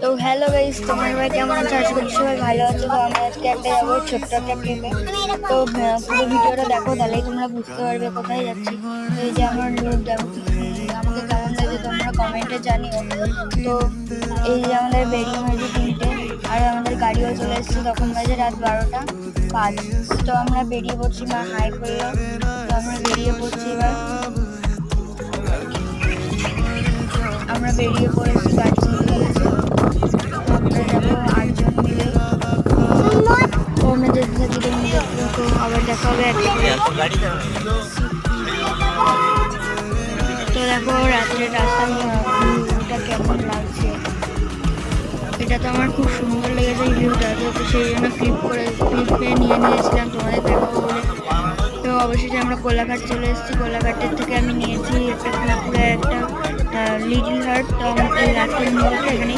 তো hello guys, তোমরা সবাই কেমন আছো? আশা করি সবাই ভালো আছো। তো আমি আজকে একটা যাবো ছোট্ট একটা ট্রিপে। তো পুরো ভিডিওটা দেখো, তাহলেই তোমরা বুঝতে পারবে কোথায় যাচ্ছি। তো এই যে আমার রুট, আমাকে কেমন লাগে তোমরা কমেন্টে জানিও। তো এই যে আমাদের বেরিয়ে হয়েছে 3টে, আর আমাদের গাড়িও চলে এসেছে। তখন বাজে রাত 12টা 5। তো আমরা বেরিয়ে পড়ছি, মা হাই করলো। তো আমরা বেরিয়ে পড়ছি এবার। আমরা বেরিয়ে পড়েছি, গাড়ি চলে গেছে। আমরা যাবো 8জন মিলে। তো আমরা যেতে থাকি, তোমরা দেখতে থাকো। আবার দেখা হবে একটা করে। তো দেখো রাত্রের রাস্তার ভিউটা কেমন লাগছে। এটা তো আমার খুব সুন্দর লেগেছে এই ভিউটা। তো সেই জন্য ক্লিপে নিয়েছিলাম তোমাদের দেখাবো বলে। তো অবশেষে আমরা কোলাঘাট চলে এসেছি। কোলাঘাটের থেকে আমি নিয়েছি একটা কুকুরের একটা লিটল হার্ট। তো আমার এই রাত্রের ভিউটা এখানেই।